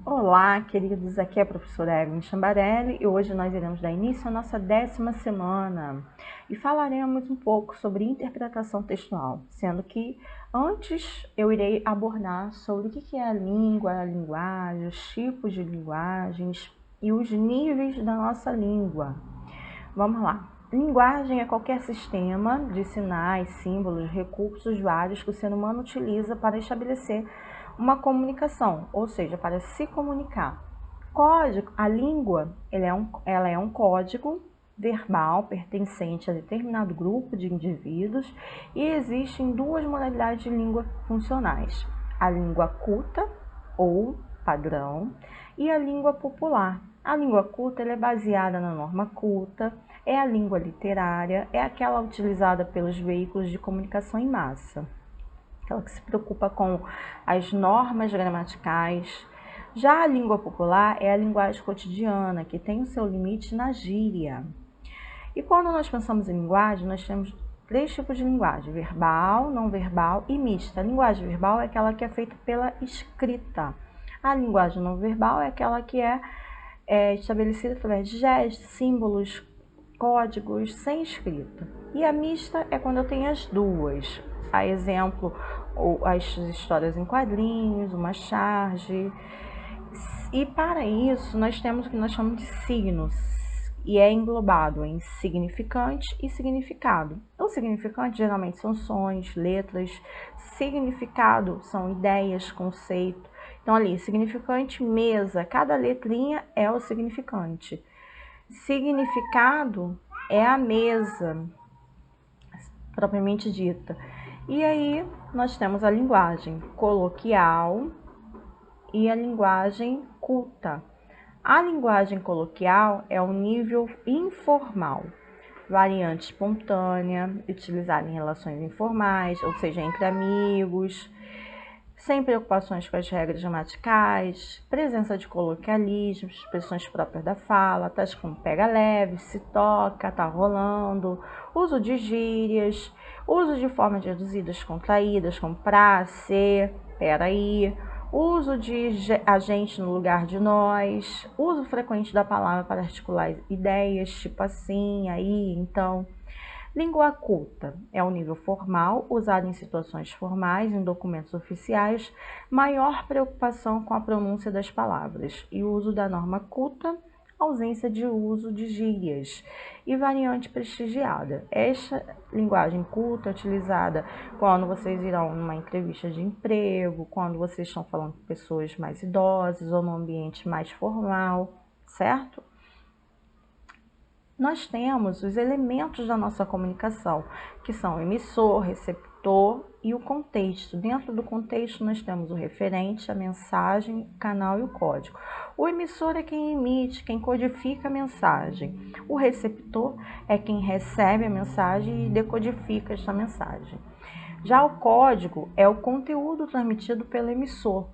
Olá, queridos, aqui é a professora Evelyn Chambarelli e hoje nós iremos dar início à nossa 10ª semana e falaremos um pouco sobre interpretação textual, sendo que antes eu irei abordar sobre o que é a língua, a linguagem, os tipos de linguagens e os níveis da nossa língua. Vamos lá. Linguagem é qualquer sistema de sinais, símbolos, recursos vários que o ser humano utiliza para estabelecer uma comunicação, ou seja, para se comunicar. Código, a língua, ela é um código verbal pertencente a determinado grupo de indivíduos e existem duas modalidades de língua funcionais: a língua culta ou padrão e a língua popular. A língua culta ela é baseada na norma culta, é a língua literária, é aquela utilizada pelos veículos de comunicação em massa, aquela que se preocupa com as normas gramaticais. Já a língua popular é a linguagem cotidiana, que tem o seu limite na gíria. E quando nós pensamos em linguagem, nós temos 3 tipos de linguagem: verbal, não verbal e mista. A linguagem verbal é aquela que é feita pela escrita. A linguagem não verbal é aquela que é estabelecida através de gestos, símbolos, códigos, sem escrita. E a mista é quando eu tenho as duas. A exemplo, as histórias em quadrinhos, uma charge. E para isso, nós temos o que nós chamamos de signos, e é englobado em significante e significado. O significante geralmente são sons, letras, significado são ideias, conceito. Então ali, significante, mesa, cada letrinha é o significante. Significado é a mesa, propriamente dita. E aí nós temos a linguagem coloquial e a linguagem culta. A linguagem coloquial é o nível informal, variante espontânea, utilizada em relações informais, ou seja, entre amigos, sem preocupações com as regras gramaticais, presença de coloquialismos, expressões próprias da fala, tais como pega leve, se toca, tá rolando, uso de gírias, uso de formas reduzidas contraídas, como pra, se, peraí, uso de agente no lugar de nós, uso frequente da palavra para articular ideias, tipo assim, aí, então. Língua culta é o nível formal, usado em situações formais, em documentos oficiais, maior preocupação com a pronúncia das palavras e o uso da norma culta, ausência de uso de gírias e variante prestigiada. Esta linguagem culta é utilizada quando vocês irão numa entrevista de emprego, quando vocês estão falando com pessoas mais idosas ou num ambiente mais formal, certo? Nós temos os elementos da nossa comunicação, que são o emissor, receptor e o contexto. Dentro do contexto, nós temos o referente, a mensagem, o canal e o código. O emissor é quem emite, quem codifica a mensagem. O receptor é quem recebe a mensagem e decodifica esta mensagem. Já o código é o conteúdo transmitido pelo emissor.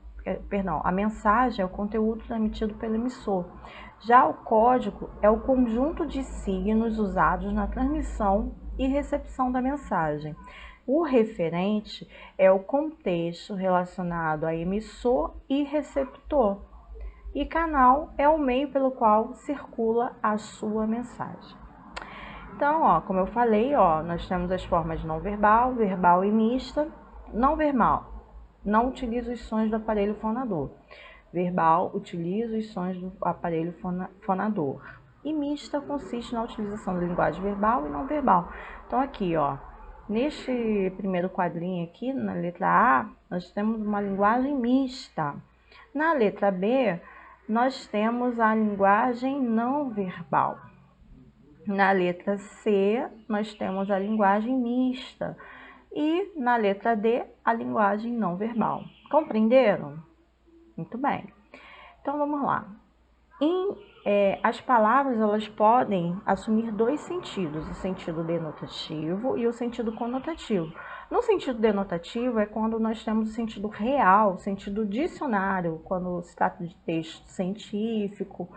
A mensagem é o conteúdo transmitido pelo emissor. Já o código é o conjunto de signos usados na transmissão e recepção da mensagem. O referente é o contexto relacionado a emissor e receptor. E canal é o meio pelo qual circula a sua mensagem. Então, como eu falei, nós temos as formas não verbal, verbal e mista. Não verbal, não utiliza os sons do aparelho fonador. Verbal, utiliza os sons do aparelho fonador. E mista consiste na utilização da linguagem verbal e não verbal. Então, aqui, neste primeiro quadrinho aqui, na letra A, nós temos uma linguagem mista. Na letra B, nós temos a linguagem não verbal. Na letra C, nós temos a linguagem mista. E na letra D, a linguagem não verbal. Compreenderam? Muito bem. Então, vamos lá. As palavras, elas podem assumir 2 sentidos, o sentido denotativo e o sentido conotativo. No sentido denotativo é quando nós temos o sentido real, o sentido dicionário, quando se trata de texto científico,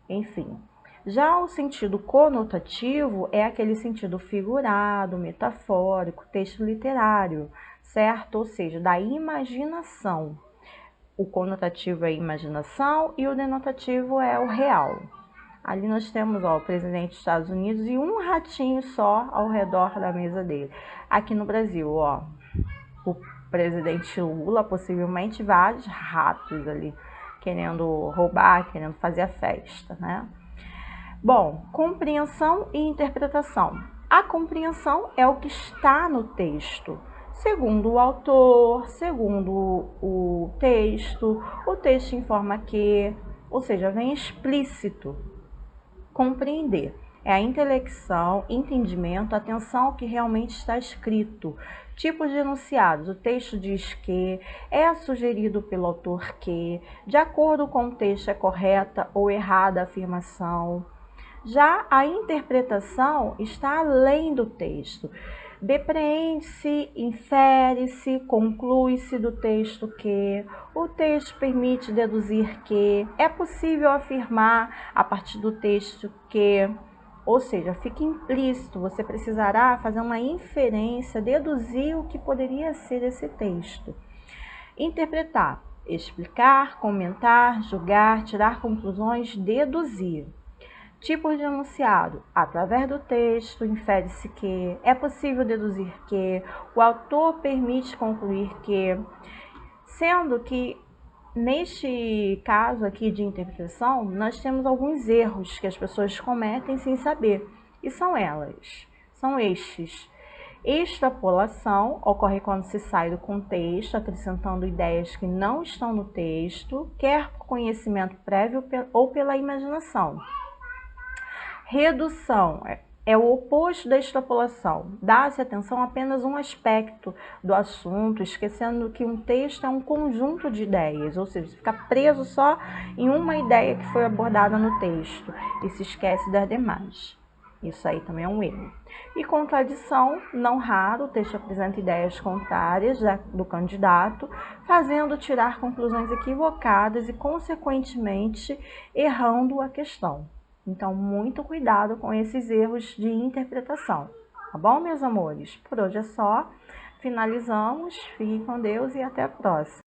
enfim. Já o sentido conotativo é aquele sentido figurado, metafórico, texto literário, certo? Ou seja, da imaginação. O conotativo é imaginação e o denotativo é o real. Ali nós temos o presidente dos Estados Unidos e um ratinho só ao redor da mesa dele. Aqui no Brasil, o presidente Lula, possivelmente vários ratos ali querendo roubar, querendo fazer a festa, né? Bom, compreensão e interpretação. A compreensão é o que está no texto. Segundo o autor, segundo o texto informa que, ou seja, vem explícito. Compreender é a intelecção, entendimento, atenção ao que realmente está escrito. Tipos de enunciados: o texto diz que, é sugerido pelo autor que, de acordo com o texto é correta ou errada a afirmação. Já a interpretação está além do texto. Depreende-se, infere-se, conclui-se do texto que, o texto permite deduzir que, é possível afirmar a partir do texto que, ou seja, fica implícito, você precisará fazer uma inferência, deduzir o que poderia ser esse texto. Interpretar, explicar, comentar, julgar, tirar conclusões, deduzir. Tipos de enunciado: através do texto, infere-se que, é possível deduzir que, o autor permite concluir que, sendo que neste caso aqui de interpretação, nós temos alguns erros que as pessoas cometem sem saber, e são estes. Extrapolação ocorre quando se sai do contexto, acrescentando ideias que não estão no texto, quer por conhecimento prévio ou pela imaginação. Redução é o oposto da extrapolação. Dá-se atenção a apenas um aspecto do assunto, esquecendo que um texto é um conjunto de ideias, ou seja, fica preso só em uma ideia que foi abordada no texto e se esquece das demais. Isso aí também é um erro. E contradição, não raro, o texto apresenta ideias contrárias do candidato, fazendo tirar conclusões equivocadas e, consequentemente, errando a questão. Então, muito cuidado com esses erros de interpretação, tá bom, meus amores? Por hoje é só. Finalizamos. Fiquem com Deus e até a próxima.